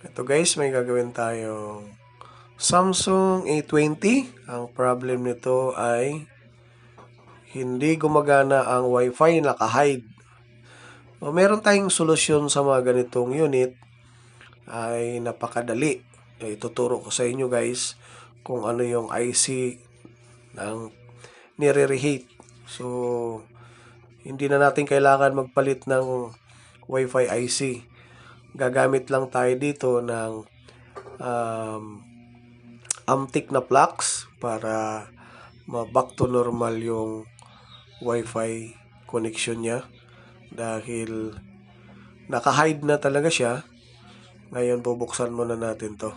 Ito guys, may gagawin tayong Samsung A20. Ang problem nito ay hindi gumagana ang Wi-Fi, naka-hide. Meron tayong solusyon sa mga ganitong unit ay napakadali. Ituturo ko sa inyo guys kung ano yung IC ng nire-reheat. So, hindi na natin kailangan magpalit ng Wi-Fi IC. Gagamit lang tayo dito ng amtik na flux para ma-back to normal yung Wi-Fi connection niya. Dahil naka-hide na talaga siya. Ngayon, bubuksan muna natin to.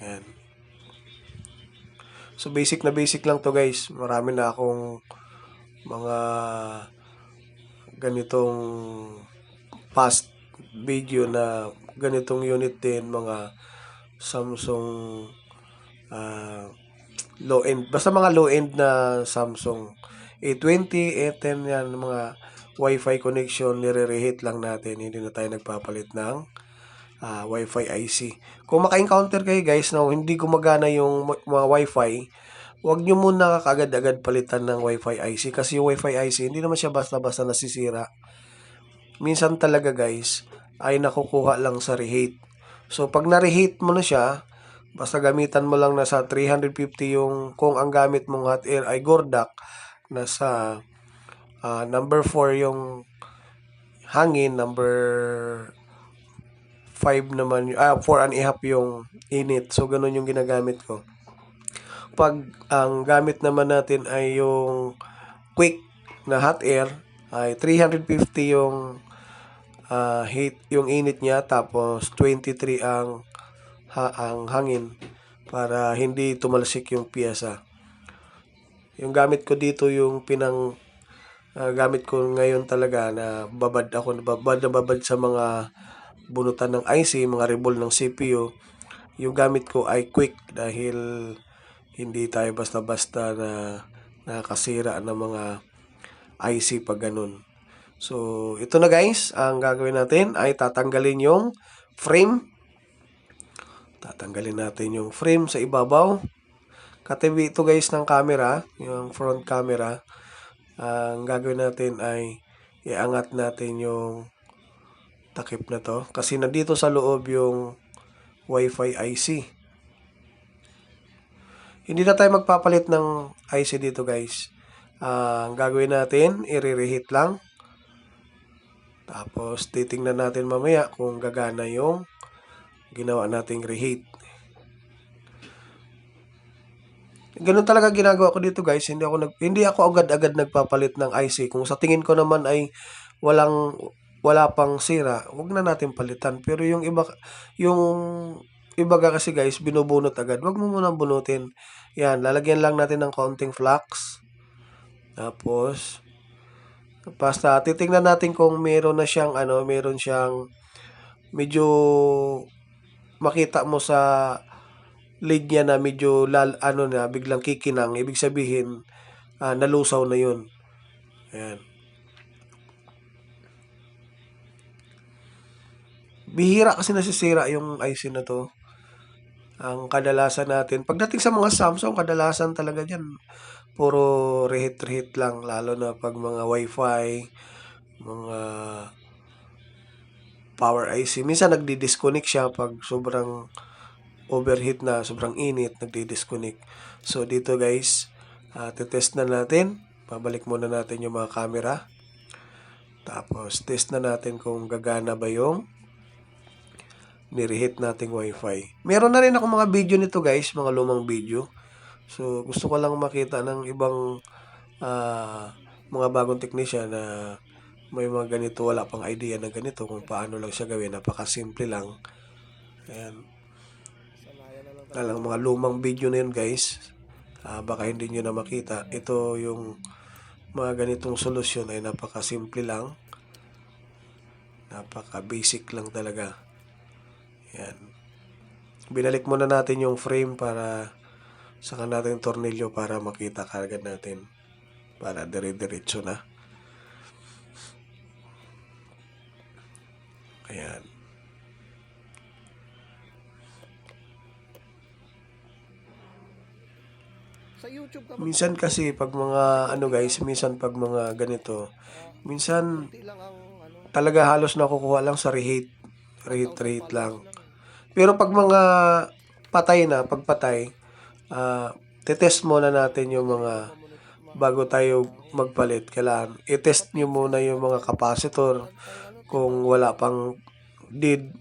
Yan. So, basic lang to guys. Marami na akong mga ganitong past video na ganitong unit din. Mga Samsung low-end. Basta mga low-end na Samsung A20, A10 yan. Mga Wi-Fi connection, nire-reheat lang natin. Hindi na tayo nagpapalit ng Wi-Fi IC. Kung maka-encounter kayo guys na hindi gumagana yung mga Wi-Fi, huwag nyo muna kagad-agad palitan ng Wi-Fi IC. Kasi yung Wi-Fi IC, hindi naman siya basta-basta nasisira. Minsan talaga guys, ay nakukuha lang sa reheat. So, pag na-reheat mo na siya, basta gamitan mo lang nasa 350 yung, kung ang gamit mong hot air ay Gordak, nasa number 4 yung hangin, number 5 naman, 4 and a half yung init. So, ganun yung ginagamit ko. Pag ang gamit naman natin ay yung quick na hot air, ay 350 yung heat, yung init niya, tapos 23 ang hangin para hindi tumalsik yung piyesa. Yung gamit ko dito yung gamit ko ngayon talaga na babad sa mga bunutan ng IC, mga rebol ng CPU. Yung gamit ko ay quick dahil hindi tayo basta-basta na nakasira ng mga IC pag ganun. So, ito na guys, ang gagawin natin ay tatanggalin yung frame. Tatanggalin natin yung frame sa ibabaw. Katabi ito guys ng camera, yung front camera. Ang gagawin natin ay iangat natin yung takip na to. Kasi nandito sa loob yung Wi-Fi IC. Hindi na tayo magpapalit ng IC dito guys. Ang gagawin natin, i-reheat lang. Tapos, titingnan natin mamaya kung gagana yung ginawa nating reheat. Ganun talaga ginagawa ko dito guys. Hindi ako agad-agad nagpapalit ng IC. Kung sa tingin ko naman ay wala pang sira, wag na natin palitan. Pero yung iba kasi guys, binubunot agad. Wag mo munang bunutin. Yan, lalagyan lang natin ng kaunting flux. Tapos, basta titingnan natin kung meron siyang medyo makita mo sa lead niya na medyo biglang kikinang. Ibig sabihin, nalusaw na yun. Ayan. Bihira kasi nasisira yung IC na to. Ang kadalasan natin, pagdating sa mga Samsung, kadalasan talaga dyan, puro reheat lang. Lalo na pag mga Wi-Fi, mga power IC. Minsan nagdi-disconnect siya pag sobrang overheat na, sobrang init, nagdi-disconnect. So, dito guys, test na natin. Pabalik muna natin yung mga camera. Tapos, test na natin kung gagana ba yung nireheat nating Wi-Fi. Meron na rin ako mga video nito guys, mga lumang video. So, gusto ko lang makita ng ibang mga bagong technician na may mga ganito, wala pang idea na ganito kung paano lang siya gawin. Napakasimple lang. Ayan. Alang mga lumang video na yun guys. Baka hindi nyo na makita. Ito yung mga ganitong solusyon ay napakasimple lang. Napaka-basic lang talaga. Yan. Binalik muna natin yung frame para saka natin yung tornilyo para makita kagad natin. Para dire-diretso na. Ayan. Sa YouTube ka Minsan kasi pag mga ano guys, minsan pag mga ganito, minsan konti lang ang ano, talaga halos nakukuha lang sa reheat. 1,000 Reheat followers lang. lang eh. Pero pag mga patay na, pag patay, titest muna natin yung Madali lang mga bago tayo magpalit. Kailangan i-test nyo muna yung mga capacitor Meron tayong ano, kung 10,000 wala followers. pang dead.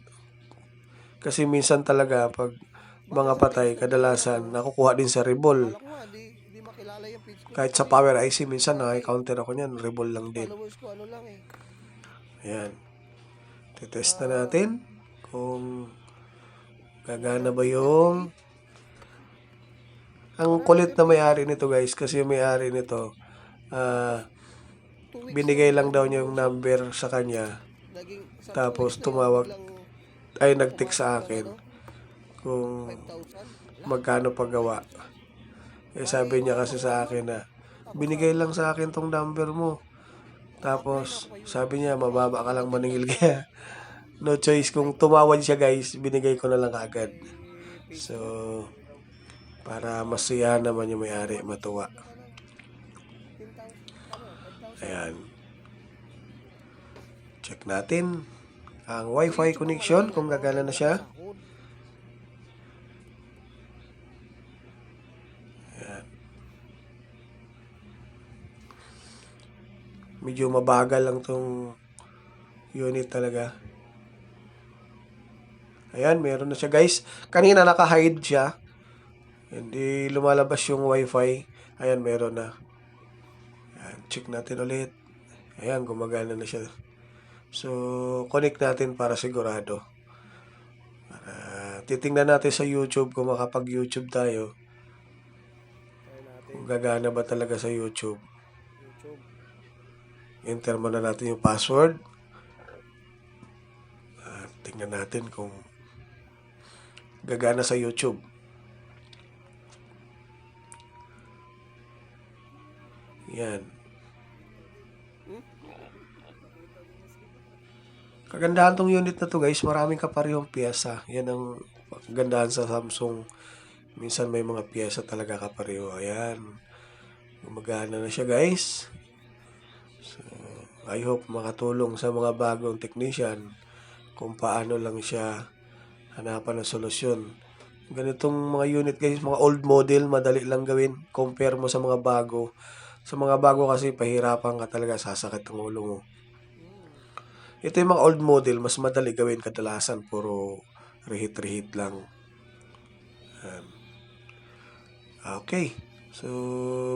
Kasi minsan talaga pag Baka mga sa patay, Facebook ko lang kadalasan ano. nakukuha din sa reball. Akala ko nga, di makilala yung page ko. Kahit sa Kasi Power IC, minsan dati, na-counter ako niyan, reball lang din. followers ko ano lang eh. Ayan. Titest na Mga natin kung gagana ba 128. yung... Ang kulit na may-ari nito guys, kasi yung may-ari nito, Tapos, ah 2 weeks binigay lang, lang daw niya yung nag-boost. number sa kanya. Naging, isang 2 weeks Tapos na yun, tumawag, biglang ay nag-text pumasok sa ng akin ano, kung 5,000. Wala. magkano paggawa. Eh sabi niya kasi sa akin na, Tapos binigay lang sa akin tong number mo. naka-apply na Tapos ako kay sabi YouTube. niya, mababa ka lang Mga maningil 10,000 kaya. No choice, kung tumawad siya guys, binigay ko na lang agad. kay So, Facebook. para masiyahan naman yung may-ari, One week, matuwa. ano, 10,000, ano, 5,000. Ayan. Check natin ang Sa Wi-Fi YouTube ako connection, naging kung ano, gagana na siya. nakasahod. Ayan. Medyo mabagal lang tong unit talaga. Ayan, meron na siya guys. Kanina naka-hide siya. Hindi lumalabas yung Wi-Fi. Ayan, meron na. Ayan, check natin ulit. Ayan, gumagana na siya. So, connect natin para sigurado. Titingnan natin sa YouTube kung makapag-YouTube tayo. Try natin. Kung gagana ba talaga sa YouTube. YouTube. Enter muna natin yung password. Tingnan natin kung gagana sa YouTube. Yan. Kagandahan tong unit na to guys, maraming kaparehong piyesa. Yan ang gandahan sa Samsung. Minsan may mga piyesa talaga kapareho. Ayan. Gumagana na siya guys. So, I hope makatulong sa mga bagong technician kung paano lang siya hanapan ng solusyon. Ganitong mga unit guys, mga old model, madali lang gawin. Compare mo sa mga bago. Sa mga bago kasi pahirapan ka talaga, sasakit ang ulo mo. Ito yung mga old model, mas madali gawin, kadalasan puro reheat lang. Okay. So,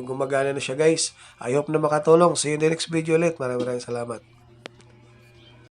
gumagana na siya guys. I hope na makatulong. See you in the next video ulit. Maraming salamat.